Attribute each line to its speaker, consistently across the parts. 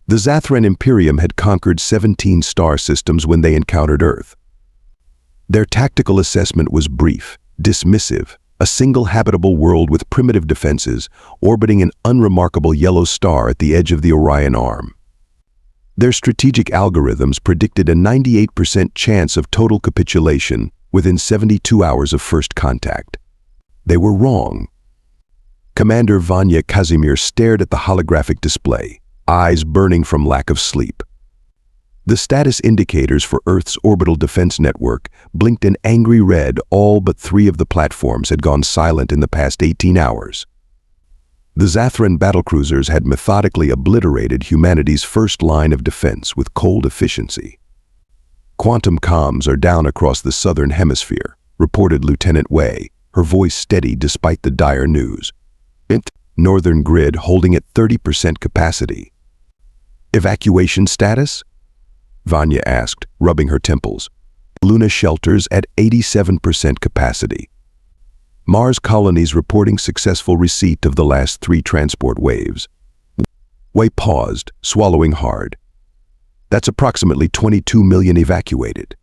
Speaker 1: The Zathran Imperium had conquered 17 star systems when they encountered Earth. Their tactical assessment was brief, dismissive, a single habitable world with primitive defenses orbiting an unremarkable yellow star at the edge of the Orion Arm. Their strategic algorithms predicted a 98% chance of total capitulation within 72 hours of first contact. They were wrong. Commander Vanya Kazimir stared at the holographic display, eyes burning from lack of sleep. The status indicators for Earth's orbital defense network blinked an angry red. All but 3 of the platforms had gone silent in the past 18 hours. The Zathran battlecruisers had methodically obliterated humanity's first line of defense with cold efficiency. Quantum comms are down across the southern hemisphere, reported Lieutenant Wei, her voice steady despite the dire news. Northern grid holding at 30% capacity. Evacuation status? Vanya asked, rubbing her temples. Luna shelters at 87% capacity. Mars colonies reporting successful receipt of the last 3 transport waves. Wei paused, swallowing hard. That's approximately 22 million evacuated.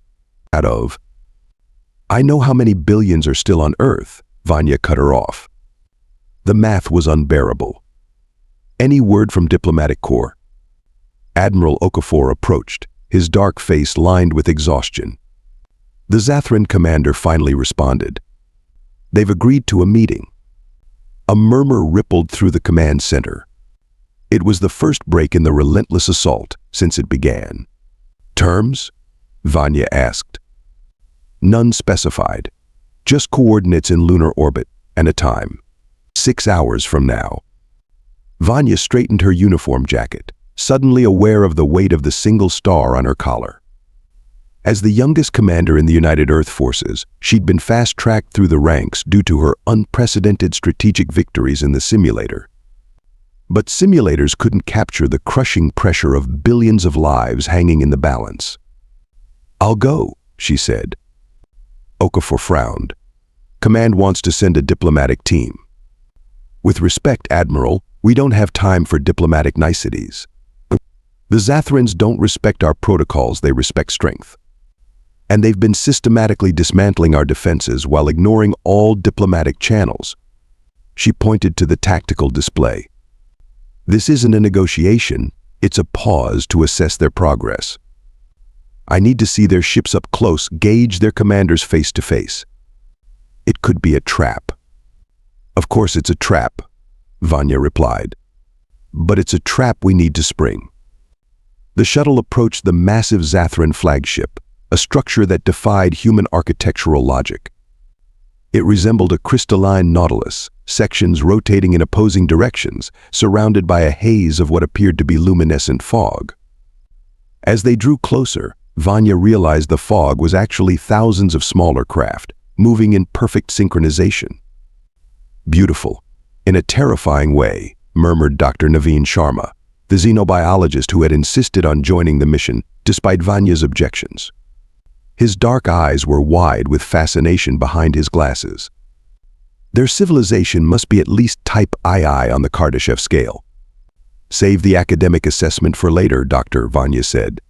Speaker 1: Out of... I know how many billions are still on Earth, Vanya cut her off. The math was unbearable. Any word from Diplomatic Corps? Admiral Okafor approached, his dark face lined with exhaustion. The Zathran commander finally responded. They've agreed to a meeting. A murmur rippled through the command center. It was the first break in the relentless assault since it began. Terms? Vanya asked. None specified. Just coordinates in lunar orbit and a time. 6 hours from now. Vanya straightened her uniform jacket, suddenly aware of the weight of the single star on her collar. As the youngest commander in the United Earth Forces, she'd been fast-tracked through the ranks due to her unprecedented strategic victories in the simulator. But simulators couldn't capture the crushing pressure of billions of lives hanging in the balance. I'll go, she said. Okafor frowned. Command wants to send a diplomatic team. With respect, Admiral, we don't have time for diplomatic niceties. The Zathrans don't respect our protocols, they respect strength. And they've been systematically dismantling our defenses while ignoring all diplomatic channels. She pointed to the tactical display. This isn't a negotiation, it's a pause to assess their progress. I need to see their ships up close, gauge their commanders face to face. It could be a trap. Of course it's a trap, Vanya replied. But it's a trap we need to spring. The shuttle approached the massive Zathran flagship, a structure that defied human architectural logic. It resembled a crystalline nautilus, sections rotating in opposing directions, surrounded by a haze of what appeared to be luminescent fog. As they drew closer, Vanya realized the fog was actually thousands of smaller craft, moving in perfect synchronization. Beautiful, in a terrifying way, murmured Dr. Naveen Sharma, the xenobiologist who had insisted on joining the mission despite Vanya's objections. His dark eyes were wide with fascination behind his glasses. Their civilization must be at least type II on the Kardashev scale. Save the academic assessment for later, Dr. Vanya said.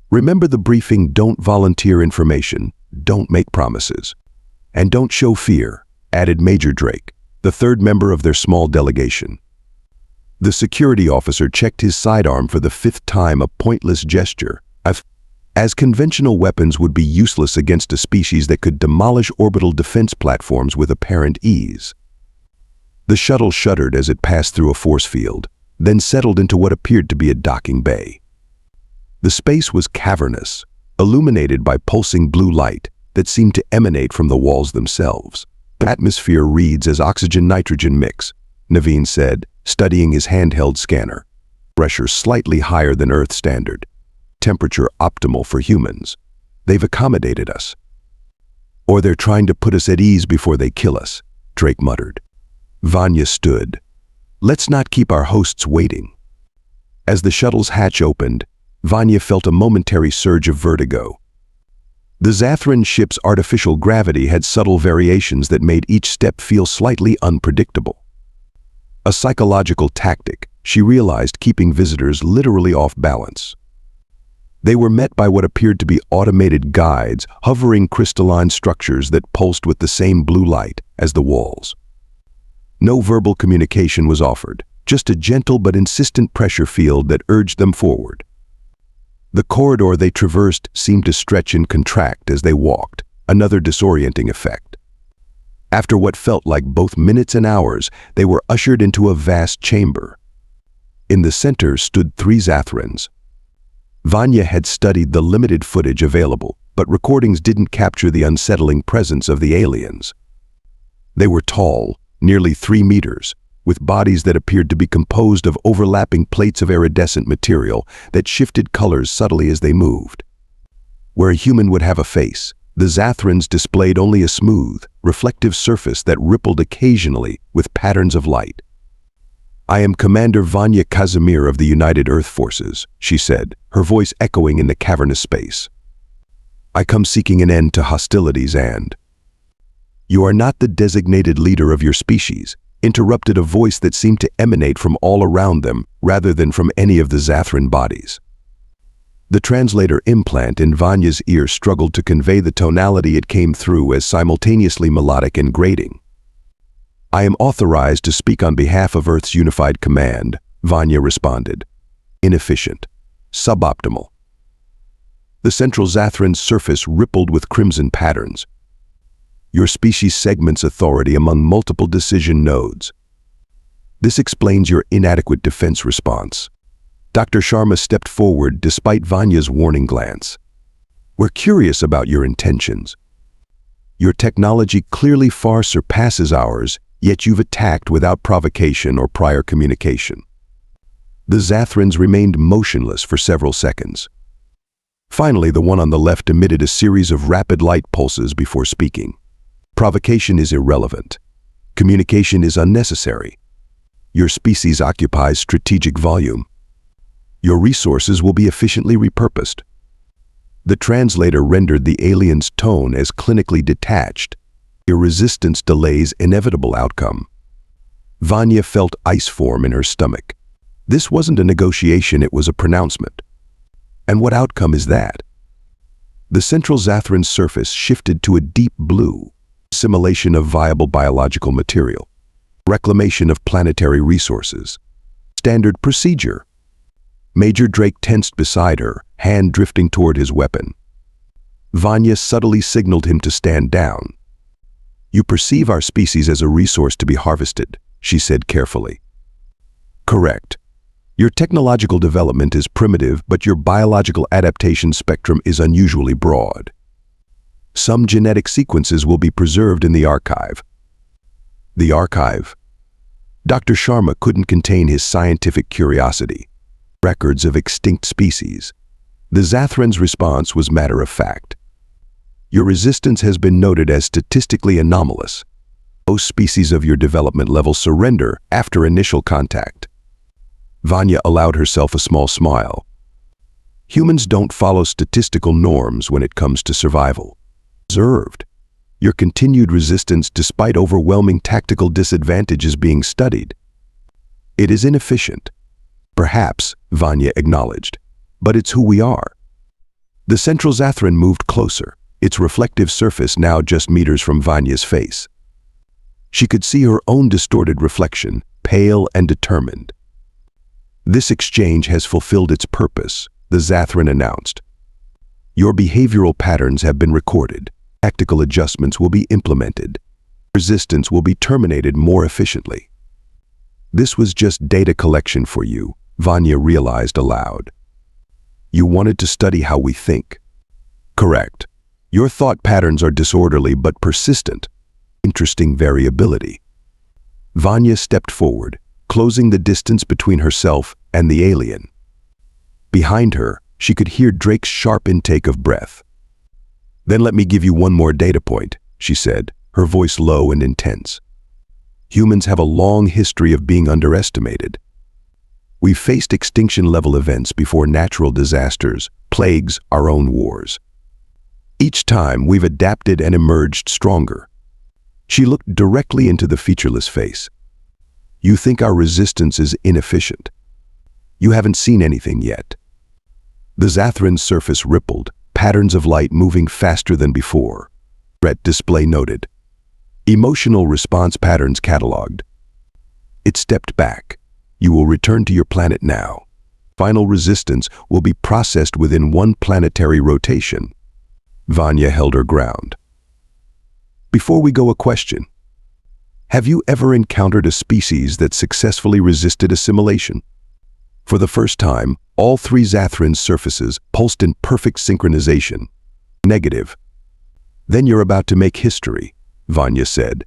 Speaker 1: Remember the briefing, don't volunteer information, don't make promises. And don't show fear, added Major Drake, the third member of their small delegation. The security officer checked his sidearm for the 5th time, a pointless gesture, as conventional weapons would be useless against a species that could demolish orbital defense platforms with apparent ease. The shuttle shuddered as it passed through a force field, then settled into what appeared to be a docking bay. The space was cavernous, illuminated by pulsing blue light that seemed to emanate from the walls themselves. The atmosphere reads as oxygen-nitrogen mix, Naveen said, studying his handheld scanner. Pressure slightly higher than Earth standard. Temperature optimal for humans. They've accommodated us. Or they're trying to put us at ease before they kill us, Drake muttered. Vanya stood. Let's not keep our hosts waiting. As the shuttle's hatch opened, Vanya felt a momentary surge of vertigo. The Zathran ship's artificial gravity had subtle variations that made each step feel slightly unpredictable. A psychological tactic, she realized, keeping visitors literally off balance. They were met by what appeared to be automated guides, hovering crystalline structures that pulsed with the same blue light as the walls. No verbal communication was offered, just a gentle but insistent pressure field that urged them forward. The corridor they traversed seemed to stretch and contract as they walked, another disorienting effect. After what felt like both minutes and hours, they were ushered into a vast chamber. In the center stood 3 Zathrans. Vanya had studied the limited footage available, but recordings didn't capture the unsettling presence of the aliens. They were tall, nearly 3 meters, with bodies that appeared to be composed of overlapping plates of iridescent material that shifted colors subtly as they moved. Where a human would have a face, the Zathrans displayed only a smooth, reflective surface that rippled occasionally with patterns of light. "I am Commander Vanya Kazimir of the United Earth Forces," she said, her voice echoing in the cavernous space. "I come seeking an end to hostilities and—" "You are not the designated leader of your species," interrupted a voice that seemed to emanate from all around them rather than from any of the Zathran bodies. The translator implant in Vanya's ear struggled to convey the tonality it came through as simultaneously melodic and grating. "I am authorized to speak on behalf of Earth's Unified Command," Vanya responded. "Inefficient. Suboptimal." The central Zathran surface rippled with crimson patterns. "Your species segments authority among multiple decision nodes. This explains your inadequate defense response." Dr. Sharma stepped forward despite Vanya's warning glance. "We're curious about your intentions. Your technology clearly far surpasses ours, yet you've attacked without provocation or prior communication." The Zathrans remained motionless for several seconds. Finally, the one on the left emitted a series of rapid light pulses before speaking. "Provocation is irrelevant. Communication is unnecessary. Your species occupies strategic volume. Your resources will be efficiently repurposed." The translator rendered the alien's tone as clinically detached. "Your resistance delays inevitable outcome." Vanya felt ice form in her stomach. This wasn't a negotiation, it was a pronouncement. And what outcome is that? The central Zathran surface shifted to a deep blue, assimilation of viable biological material, reclamation of planetary resources. Standard procedure. Major Drake tensed beside her, hand drifting toward his weapon. Vanya subtly signaled him to stand down. "You perceive our species as a resource to be harvested," she said carefully. "Correct. Your technological development is primitive, but your biological adaptation spectrum is unusually broad. Some genetic sequences will be preserved in the archive." The archive? Dr. Sharma couldn't contain his scientific curiosity. Records of extinct species. The Zathran's response was matter of fact. "Your resistance has been noted as statistically anomalous. Most species of your development level surrender after initial contact." Vanya allowed herself a small smile. "Humans don't follow statistical norms when it comes to survival." Observed. Your continued resistance despite overwhelming tactical disadvantages being studied. "It is inefficient." "Perhaps," Vanya acknowledged, "but it's who we are." The central Zathran moved closer, its reflective surface now just meters from Vanya's face. She could see her own distorted reflection, pale and determined. "This exchange has fulfilled its purpose," the Zathran announced. "Your behavioral patterns have been recorded. Tactical adjustments will be implemented. Resistance will be terminated more efficiently." "This was just data collection for you," Vanya realized aloud. "You wanted to study how we think." "Correct. Your thought patterns are disorderly but persistent. Interesting variability." Vanya stepped forward, closing the distance between herself and the alien. Behind her, she could hear Drake's sharp intake of breath. "Then let me give you one more data point," she said, her voice low and intense. "Humans have a long history of being underestimated. We've faced extinction-level events before natural disasters, plagues, our own wars. Each time, we've adapted and emerged stronger." She looked directly into the featureless face. "You think our resistance is inefficient. You haven't seen anything yet. The Zathran's surface rippled, patterns of light moving faster than before. Threat display noted. Emotional response patterns cataloged. It stepped back. You will return to your planet now. Final resistance will be processed within one planetary rotation. Vanya held her ground. Before we go, a question. Have you ever encountered a species that successfully resisted assimilation? For the first time, all three Zathran's surfaces pulsed in perfect synchronization. Negative. Then you're about to make history, Vanya said.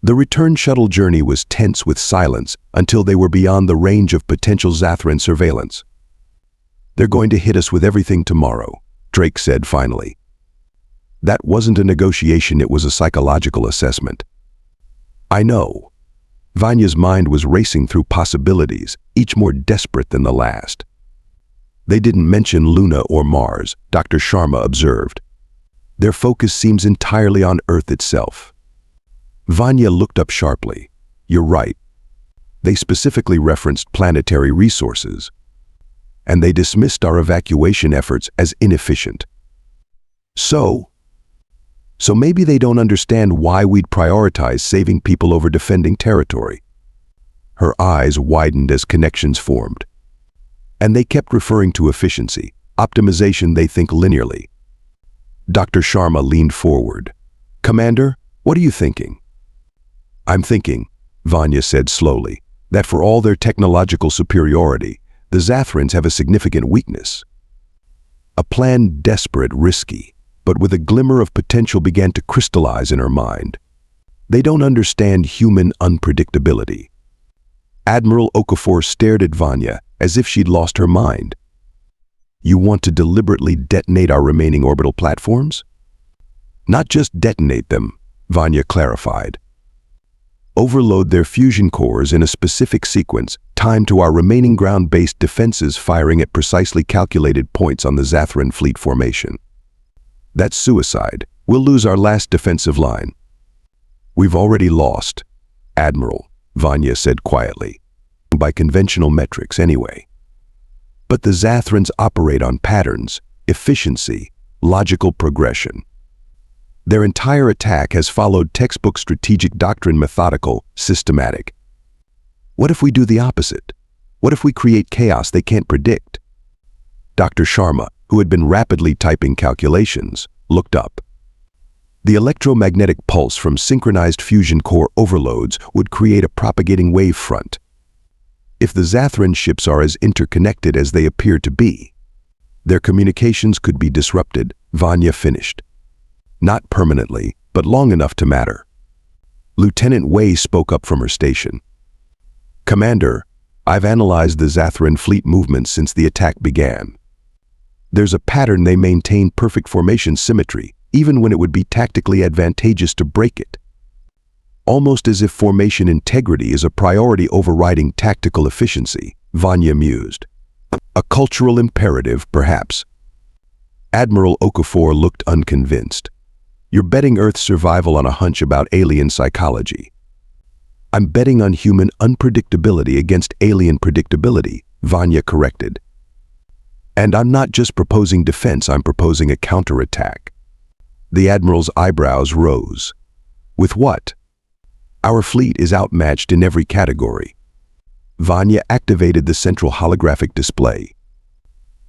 Speaker 1: The return shuttle journey was tense with silence until they were beyond the range of potential Zathran surveillance. They're going to hit us with everything tomorrow, Drake said finally. That wasn't a negotiation, it was a psychological assessment. I know. Vanya's mind was racing through possibilities, each more desperate than the last. They didn't mention Luna or Mars, Dr. Sharma observed. Their focus seems entirely on Earth itself. Vanya looked up sharply. You're right. They specifically referenced planetary resources. And they dismissed our evacuation efforts as inefficient. So maybe they don't understand why we'd prioritize saving people over defending territory. Her eyes widened as connections formed. And they kept referring to efficiency, optimization. They think linearly. Dr. Sharma leaned forward. Commander, what are you thinking? I'm thinking, Vanya said slowly, that for all their technological superiority, the Zathrans have a significant weakness. A plan desperate, risky, but with a glimmer of potential began to crystallize in her mind. They don't understand human unpredictability. Admiral Okafor stared at Vanya as if she'd lost her mind. You want to deliberately detonate our remaining orbital platforms? Not just detonate them, Vanya clarified. Overload their fusion cores in a specific sequence, timed to our remaining ground-based defenses firing at precisely calculated points on the Zathran fleet formation. That's suicide. We'll lose our last defensive line. We've already lost, Admiral, Vanya said quietly. By conventional metrics anyway. But the Zathrans operate on patterns, efficiency, logical progression. Their entire attack has followed textbook strategic doctrine, methodical, systematic. What if we do the opposite? What if we create chaos they can't predict? Dr. Sharma, who had been rapidly typing calculations, looked up. The electromagnetic pulse from synchronized fusion core overloads would create a propagating wave front. If the Zathran ships are as interconnected as they appear to be, their communications could be disrupted, Vanya finished. Not permanently, but long enough to matter. Lieutenant Wei spoke up from her station. Commander, I've analyzed the Zathran fleet movements since the attack began. There's a pattern. They maintain perfect formation symmetry, even when it would be tactically advantageous to break it. Almost as if formation integrity is a priority overriding tactical efficiency, Vanya mused. A cultural imperative, perhaps. Admiral Okafor looked unconvinced. You're betting Earth's survival on a hunch about alien psychology. I'm betting on human unpredictability against alien predictability, Vanya corrected. And I'm not just proposing defense, I'm proposing a counterattack. The Admiral's eyebrows rose. With what? Our fleet is outmatched in every category. Vanya activated the central holographic display.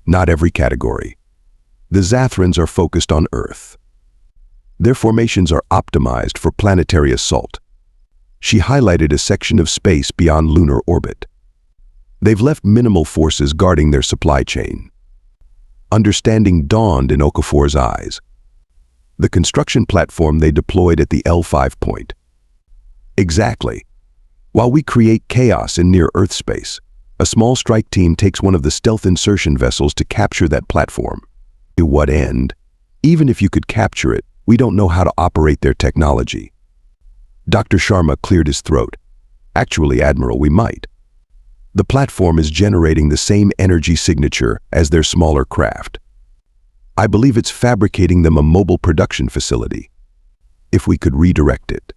Speaker 1: Not every category. The Zathrans are focused on Earth. Their formations are optimized for planetary assault. She highlighted a section of space beyond lunar orbit. They've left minimal forces guarding their supply chain. Understanding dawned in Okafor's eyes. The construction platform they deployed at the L5 point. Exactly. While we create chaos in near-Earth space, a small strike team takes one of the stealth insertion vessels to capture that platform. To what end? Even if you could capture it, we don't know how to operate their technology. Dr. Sharma cleared his throat. Actually, Admiral, we might. The platform is generating the same energy signature as their smaller craft. I believe it's fabricating them a mobile production facility. If we could redirect it.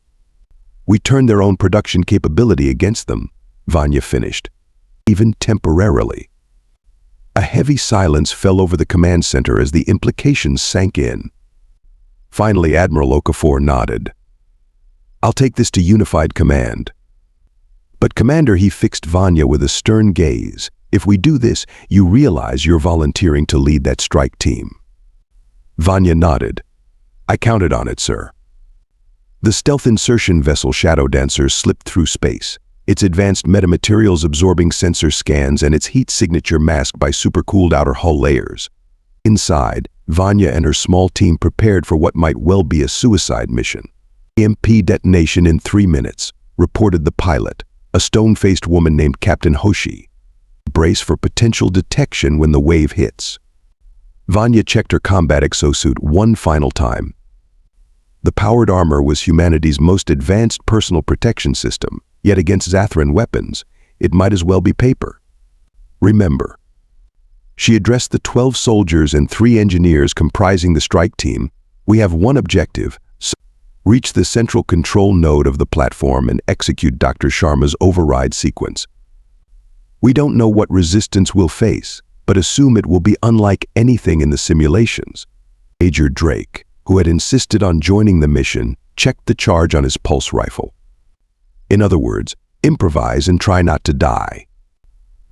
Speaker 1: We turn their own production capability against them, Vanya finished. even temporarily. A heavy silence fell over the command center as the implications sank in. Finally, Admiral Okafor nodded. "I'll take this to Unified Command." "But Commander," he fixed Vanya with a stern gaze, "if we do this, you realize you're volunteering to lead that strike team." Vanya nodded. "I counted on it, sir." The stealth insertion vessel Shadow Dancer slipped through space, its advanced metamaterials absorbing sensor scans and its heat signature masked by supercooled outer hull layers. Inside, Vanya and her small team prepared for what might well be a suicide mission. "EMP detonation in 3 minutes, reported the pilot, a stone-faced woman named Captain Hoshi. "Brace for potential detection when the wave hits." Vanya checked her combat exosuit one final time. The powered armor was humanity's most advanced personal protection system, yet against Zathran weapons, it might as well be paper. "Remember," she addressed the 12 soldiers and 3 engineers comprising the strike team, "we have one objective: reach the central control node of the platform and execute Dr. Sharma's override sequence. We don't know what resistance we'll face, but assume it will be unlike anything in the simulations." Major Drake, who had insisted on joining the mission, checked the charge on his pulse rifle. "In other words, improvise and try not to die."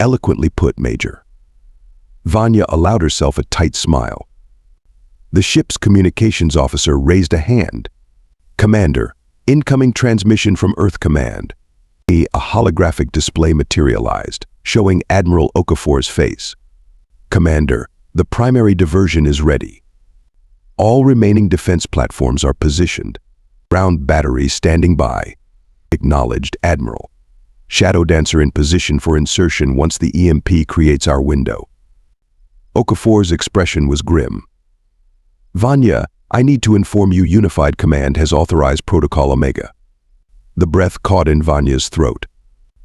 Speaker 1: "Eloquently put, Major." Vanya allowed herself a tight smile. The ship's communications officer raised a hand. "Commander, incoming transmission from Earth Command." A holographic display materialized, showing Admiral Okafor's face. "Commander, the primary diversion is ready. All remaining defense platforms are positioned. Ground batteries standing by." "Acknowledged, Admiral. Shadow Dancer in position for insertion once the EMP creates our window." Okafor's expression was grim. "Vanya, I need to inform you Unified Command has authorized Protocol Omega." The breath caught in Vanya's throat.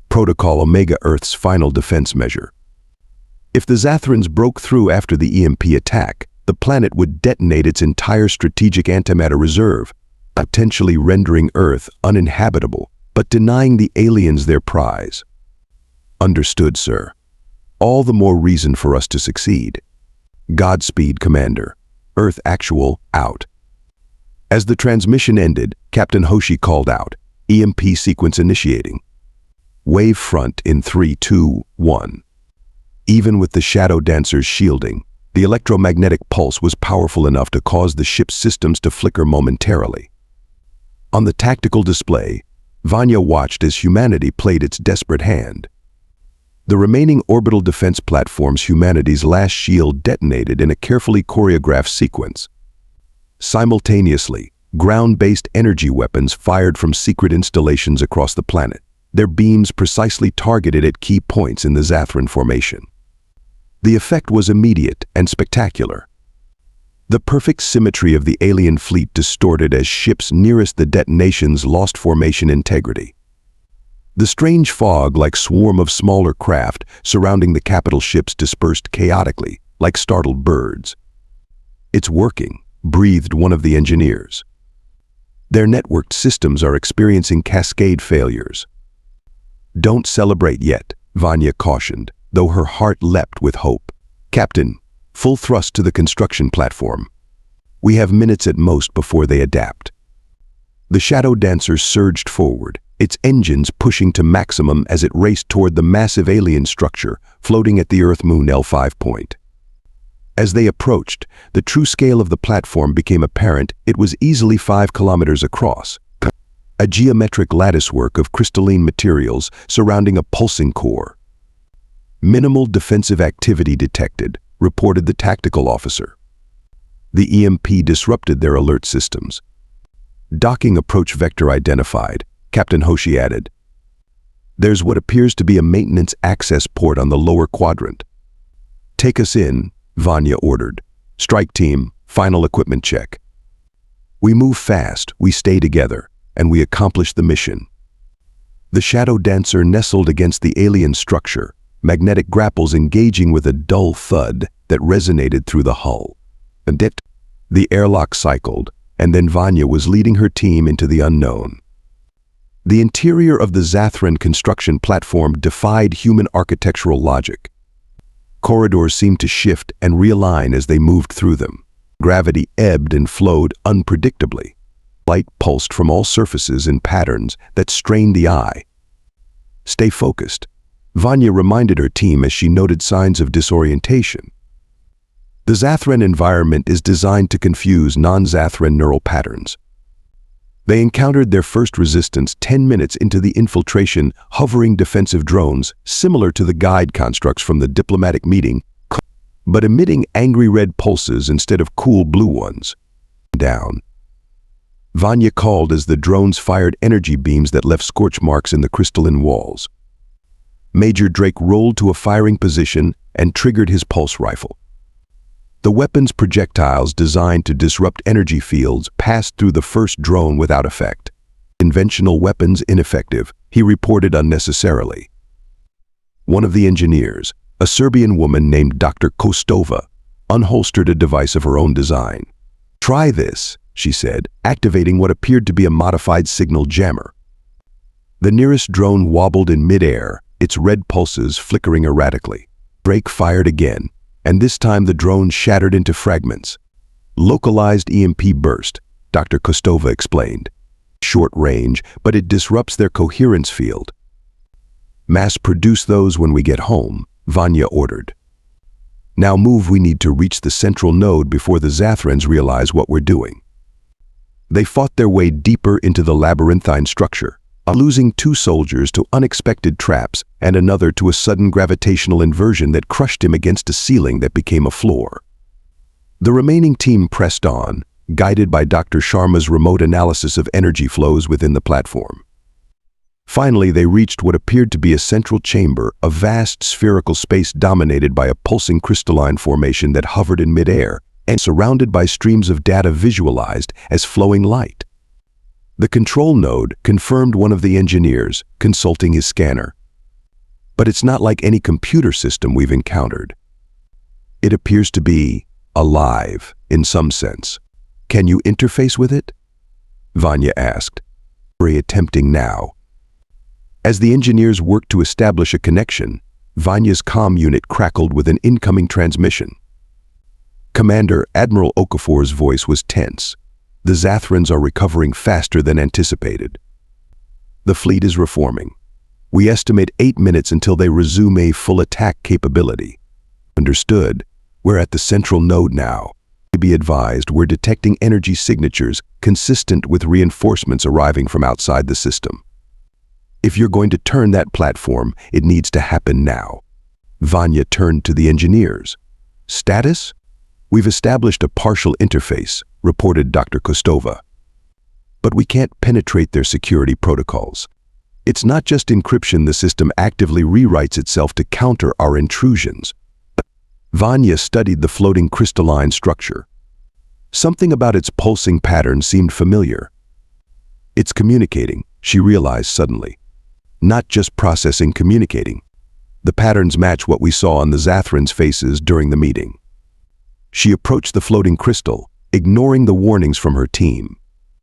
Speaker 1: Protocol Omega, Earth's final defense measure. If the Zathrans broke through after the EMP attack, the planet would detonate its entire strategic antimatter reserve, potentially rendering Earth uninhabitable, but denying the aliens their prize. "Understood, sir. All the more reason for us to succeed." "Godspeed, Commander. Earth Actual, out." As the transmission ended, Captain Hoshi called out, "EMP sequence initiating. Wave front in 3, 2, 1. Even with the Shadow Dancer's shielding, the electromagnetic pulse was powerful enough to cause the ship's systems to flicker momentarily. On the tactical display, Vanya watched as humanity played its desperate hand. The remaining orbital defense platforms, humanity's last shield, detonated in a carefully choreographed sequence. Simultaneously, ground-based energy weapons fired from secret installations across the planet, their beams precisely targeted at key points in the Zathran formation. The effect was immediate and spectacular. The perfect symmetry of the alien fleet distorted as ships nearest the detonations lost formation integrity. The strange fog, like swarm of smaller craft surrounding the capital ships, dispersed chaotically, like startled birds. "It's working," breathed one of the engineers. "Their networked systems are experiencing cascade failures." "Don't celebrate yet," Vanya cautioned, though her heart leapt with hope. "Captain, full thrust to the construction platform. We have minutes at most before they adapt." The Shadow Dancer surged forward, its engines pushing to maximum as it raced toward the massive alien structure floating at the Earth-Moon L5 point. As they approached, the true scale of the platform became apparent. It was easily 5 kilometers across, a geometric latticework of crystalline materials surrounding a pulsing core. "Minimal defensive activity detected," reported the tactical officer. The EMP disrupted their alert systems. "Docking approach vector identified," Captain Hoshi added. "There's what appears to be a maintenance access port on the lower quadrant." "Take us in," Vanya ordered. "Strike team, final equipment check." "We move fast, we stay together, and we accomplish the mission." The Shadow Dancer nestled against the alien structure, magnetic grapples engaging with a dull thud that resonated through the hull. The airlock cycled, and then Vanya was leading her team into the unknown. The interior of the Zathran construction platform defied human architectural logic. Corridors seemed to shift and realign as they moved through them. Gravity ebbed and flowed unpredictably. Light pulsed from all surfaces in patterns that strained the eye. "Stay focused," Vanya reminded her team as she noted signs of disorientation. The Zathran environment is designed to confuse non-Zathran neural patterns. They encountered their first resistance 10 minutes into the infiltration, hovering defensive drones similar to the guide constructs from the diplomatic meeting, but emitting angry red pulses instead of cool blue ones. Down. Vanya called as the drones fired energy beams that left scorch marks in the crystalline walls. Major Drake rolled to a firing position and triggered his pulse rifle. The weapon's projectiles designed to disrupt energy fields passed through the first drone without effect. Conventional weapons ineffective, he reported unnecessarily. One of the engineers, a Serbian woman named Dr. Kostova, unholstered a device of her own design. "Try this," she said, activating what appeared to be a modified signal jammer. The nearest drone wobbled in midair, its red pulses flickering erratically. Drake fired again, and this time the drone shattered into fragments. "Localized EMP burst," Dr. Kostova explained. "Short range, but it disrupts their coherence field." "Mass produce those when we get home," Vanya ordered. "Now move, we need to reach the central node before the Zathrans realize what we're doing." They fought their way deeper into the labyrinthine structure, losing 2 soldiers to unexpected traps and another to a sudden gravitational inversion that crushed him against a ceiling that became a floor. The remaining team pressed on, guided by Dr. Sharma's remote analysis of energy flows within the platform. Finally, they reached what appeared to be a central chamber, a vast spherical space dominated by a pulsing crystalline formation that hovered in midair and surrounded by streams of data visualized as flowing light. The control node confirmed one of the engineers, consulting his scanner. "But it's not like any computer system we've encountered. It appears to be alive, in some sense. Can you interface with it?" Vanya asked, attempting now. As the engineers worked to establish a connection, Vanya's comm unit crackled with an incoming transmission. Commander Admiral Okafor's voice was tense. "The Zathrans are recovering faster than anticipated. The fleet is reforming. We estimate 8 minutes until they resume a full attack capability." "Understood. We're at the central node now. Be advised, we're detecting energy signatures consistent with reinforcements arriving from outside the system. If you're going to turn that platform, it needs to happen now." Vanya turned to the engineers. "Status? We've established a partial interface," reported Dr. Kostova. "But we can't penetrate their security protocols. It's not just encryption, the system actively rewrites itself to counter our intrusions." Vanya studied the floating crystalline structure. Something about its pulsing pattern seemed familiar. "It's communicating," she realized suddenly. "Not just processing, communicating. The patterns match what we saw on the Zathrans' faces during the meeting." She approached the floating crystal, ignoring the warnings from her team.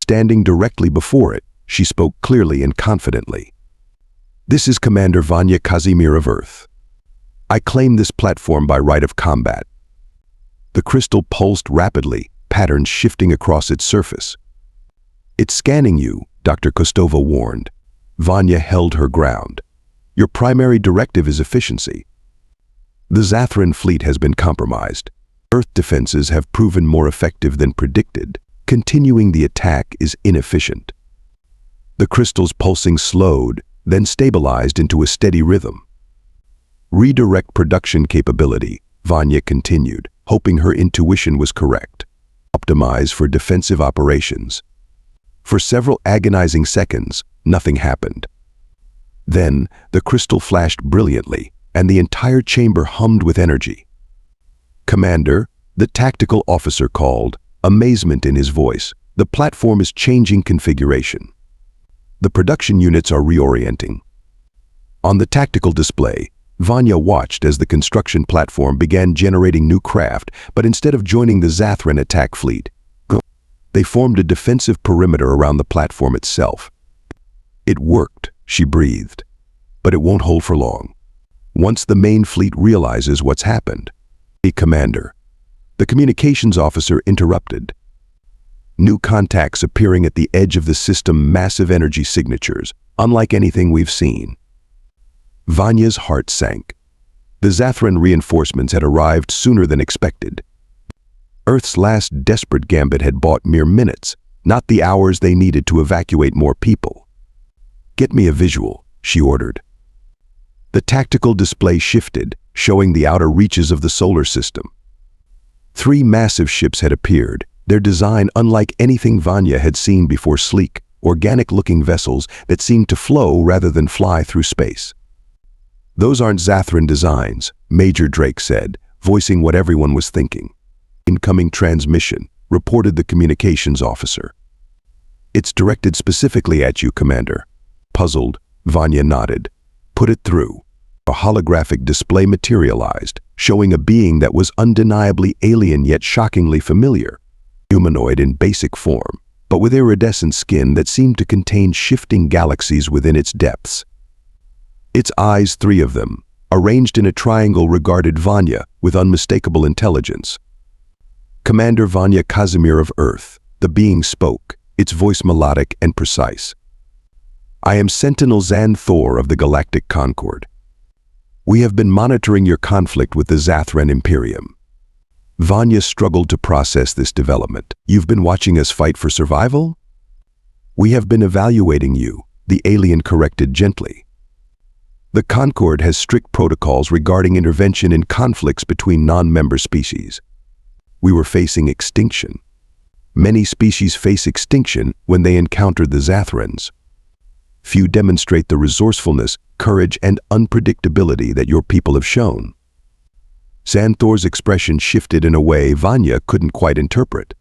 Speaker 1: Standing directly before it, she spoke clearly and confidently. "This is Commander Vanya Kazimir of Earth. I claim this platform by right of combat." The crystal pulsed rapidly, patterns shifting across its surface. "It's scanning you," Dr. Kostova warned. Vanya held her ground. "Your primary directive is efficiency. The Zathran fleet has been compromised. Earth defenses have proven more effective than predicted. Continuing the attack is inefficient." The crystal's pulsing slowed, then stabilized into a steady rhythm. "Redirect production capability," Vanya continued, hoping her intuition was correct. "Optimize for defensive operations." For several agonizing seconds, nothing happened. Then, the crystal flashed brilliantly, and the entire chamber hummed with energy. "Commander," the tactical officer called, amazement in his voice. "The platform is changing configuration. The production units are reorienting." On the tactical display, Vanya watched as the construction platform began generating new craft, but instead of joining the Zathran attack fleet, they formed a defensive perimeter around the platform itself. It worked, she breathed. But it won't hold for long. Once the main fleet realizes what's happened. Commander. The communications officer interrupted. New contacts appearing at the edge of the system, massive energy signatures, unlike anything we've seen. Vanya's heart sank. The Zathran reinforcements had arrived sooner than expected. Earth's last desperate gambit had bought mere minutes, not the hours they needed to evacuate more people. Get me a visual, she ordered. The tactical display shifted, showing the outer reaches of the solar system. 3 massive ships had appeared, their design unlike anything Vanya had seen before, sleek, organic-looking vessels that seemed to flow rather than fly through space. Those aren't Zathran designs, Major Drake said, voicing what everyone was thinking. Incoming transmission, reported the communications officer. It's directed specifically at you, Commander. Puzzled, Vanya nodded. Put it through. A holographic display materialized, showing a being that was undeniably alien yet shockingly familiar. Humanoid in basic form, but with iridescent skin that seemed to contain shifting galaxies within its depths. Its eyes, 3 of them, arranged in a triangle, regarded Vanya with unmistakable intelligence. Commander Vanya Kazimir of Earth, the being spoke, its voice melodic and precise. I am Sentinel Zathran of the Galactic Concord. We have been monitoring your conflict with the Zathran Imperium. Vanya struggled to process this development. You've been watching us fight for survival? We have been evaluating you, the alien corrected gently. The Concord has strict protocols regarding intervention in conflicts between non-member species. We were facing extinction. Many species face extinction when they encounter the Zathrans. Few demonstrate the resourcefulness, courage, and unpredictability that your people have shown. Zanthora's expression shifted in a way Vanya couldn't quite interpret.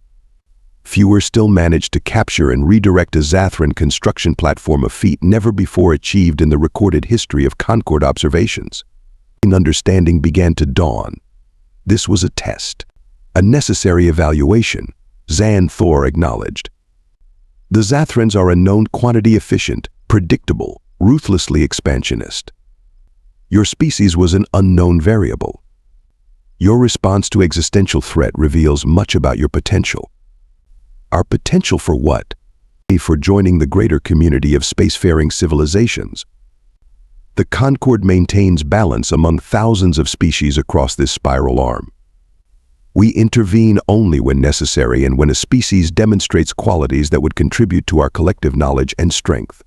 Speaker 1: Fewer still managed to capture and redirect a Zathran construction platform, a feat never before achieved in the recorded history of Concord observations. An understanding began to dawn. This was a test. A necessary evaluation, Zathran acknowledged. The Zathrans are a known quantity, efficient, predictable, ruthlessly expansionist. Your species was an unknown variable. Your response to existential threat reveals much about your potential. Our potential for what? For joining the greater community of spacefaring civilizations. The Concord maintains balance among thousands of species across this spiral arm. We intervene only when necessary and when a species demonstrates qualities that would contribute to our collective knowledge and strength.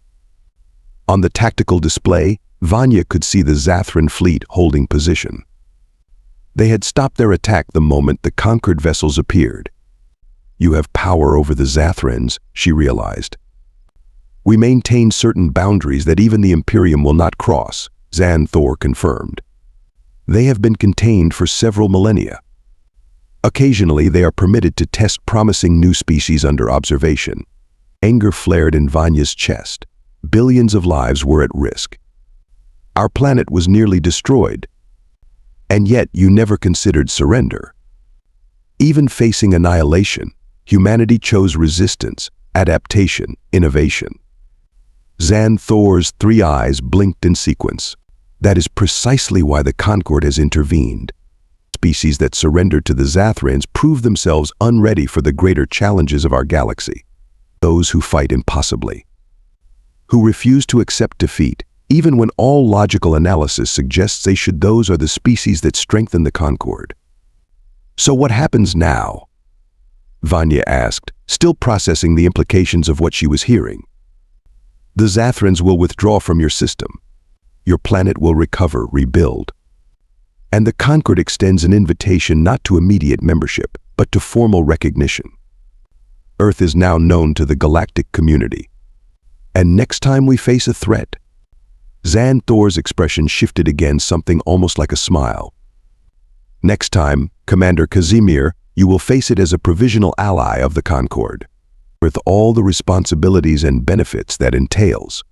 Speaker 1: On the tactical display, Vanya could see the Zathran fleet holding position. They had stopped their attack the moment the conquered vessels appeared. You have power over the Zathrans, she realized. We maintain certain boundaries that even the Imperium will not cross, Zathran confirmed. They have been contained for several millennia. Occasionally, they are permitted to test promising new species under observation. Anger flared in Vanya's chest. Billions of lives were at risk. Our planet was nearly destroyed. And yet you never considered surrender. Even facing annihilation, humanity chose resistance, adaptation, innovation. Zanthora's 3 eyes blinked in sequence. That is precisely why the Concord has intervened. Species that surrender to the Zathrans prove themselves unready for the greater challenges of our galaxy. Those who fight impossibly. Who refuse to accept defeat, even when all logical analysis suggests they should. Those are the species that strengthen the Concord. So what happens now? Vanya asked, still processing the implications of what she was hearing. The Zathrans will withdraw from your system. Your planet will recover, rebuild. And the Concord extends an invitation not to immediate membership, but to formal recognition. Earth is now known to the galactic community. And next time we face a threat, Zanthora's expression shifted again, something almost like a smile. Next time, Commander Kazimir, you will face it as a provisional ally of the Concord, with all the responsibilities and benefits that entails.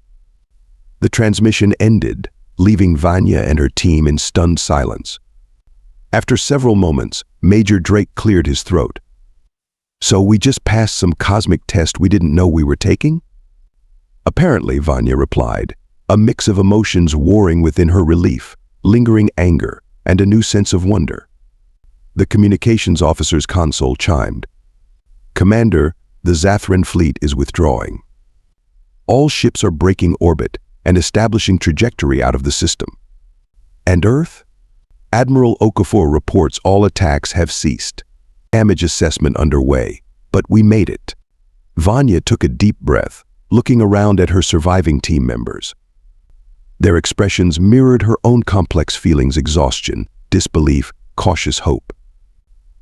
Speaker 1: The transmission ended, leaving Vanya and her team in stunned silence. After several moments, Major Drake cleared his throat. So we just passed some cosmic test we didn't know we were taking? Apparently, Vanya replied, a mix of emotions warring within her: relief, lingering anger, and a new sense of wonder. The communications officer's console chimed. Commander, the Zathran fleet is withdrawing. All ships are breaking orbit and establishing trajectory out of the system. And Earth? Admiral Okafor reports all attacks have ceased. Damage assessment underway, but we made it. Vanya took a deep breath, looking around at her surviving team members. Their expressions mirrored her own complex feelings: exhaustion, disbelief, cautious hope.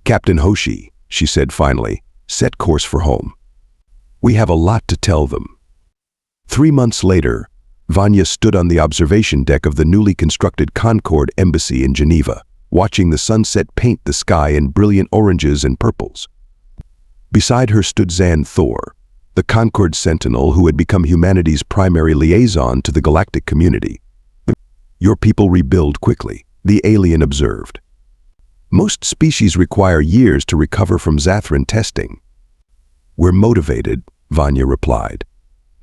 Speaker 1: Captain Hoshi, she said finally, set course for home. We have a lot to tell them. 3 months later, Vanya stood on the observation deck of the newly constructed Concord Embassy in Geneva, watching the sunset paint the sky in brilliant oranges and purples. Beside her stood Zan Thor, the Concord Sentinel who had become humanity's primary liaison to the galactic community. Your people rebuild quickly, the alien observed. Most species require years to recover from Zathran testing. We're motivated, Vanya replied.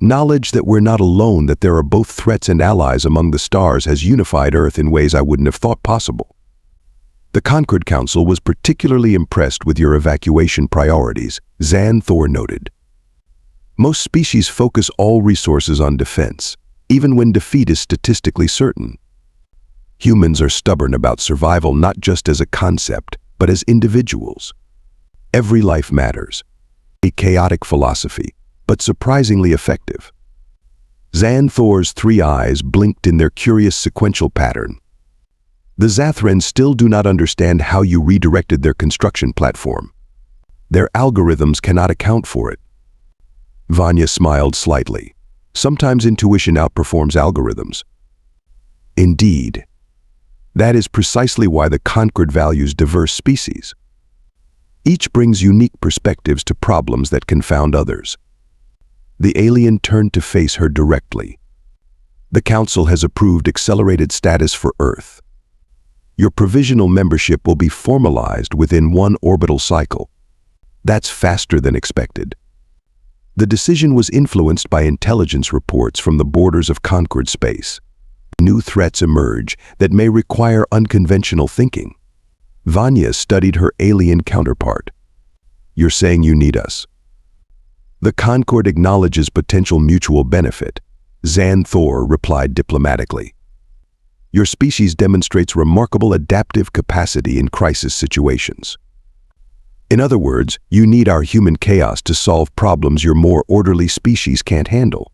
Speaker 1: Knowledge that we're not alone, that there are both threats and allies among the stars, has unified Earth in ways I wouldn't have thought possible. The Concord Council was particularly impressed with your evacuation priorities, Zan Thor noted. Most species focus all resources on defense, even when defeat is statistically certain. Humans are stubborn about survival, not just as a concept, but as individuals. Every life matters. A chaotic philosophy, but surprisingly effective. Zan Thor's 3 eyes blinked in their curious sequential pattern. The Zathran still do not understand how you redirected their construction platform. Their algorithms cannot account for it. Vanya smiled slightly. Sometimes intuition outperforms algorithms. Indeed. That is precisely why the Concord values diverse species. Each brings unique perspectives to problems that confound others. The alien turned to face her directly. The Council has approved accelerated status for Earth. Your provisional membership will be formalized within 1 orbital cycle. That's faster than expected. The decision was influenced by intelligence reports from the borders of Concord space. New threats emerge that may require unconventional thinking. Vanya studied her alien counterpart. You're saying you need us? The Concord acknowledges potential mutual benefit, Zan Thor replied diplomatically. Your species demonstrates remarkable adaptive capacity in crisis situations. In other words, you need our human chaos to solve problems your more orderly species can't handle.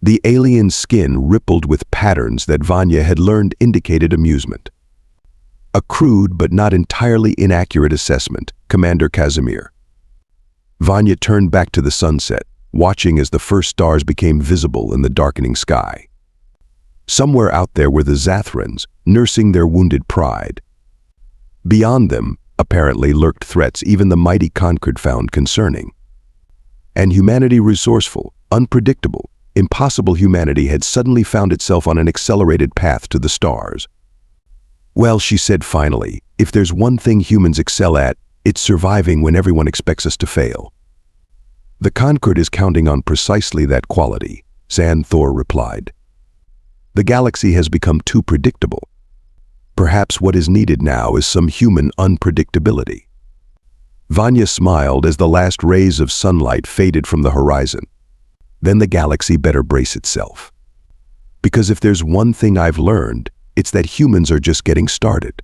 Speaker 1: The alien's skin rippled with patterns that Vanya had learned indicated amusement. A crude but not entirely inaccurate assessment, Commander Kazimir. Vanya turned back to the sunset, watching as the first stars became visible in the darkening sky. Somewhere out there were the Zathrans, nursing their wounded pride. Beyond them, apparently, lurked threats even the mighty Concord found concerning. And humanity, resourceful, unpredictable, impossible humanity, had suddenly found itself on an accelerated path to the stars. Well, she said finally, if there's one thing humans excel at, it's surviving when everyone expects us to fail. The Concord is counting on precisely that quality, Zan Thor replied. The galaxy has become too predictable. Perhaps what is needed now is some human unpredictability. Vanya smiled as the last rays of sunlight faded from the horizon. Then the galaxy better brace itself. Because if there's one thing I've learned, it's that humans are just getting started.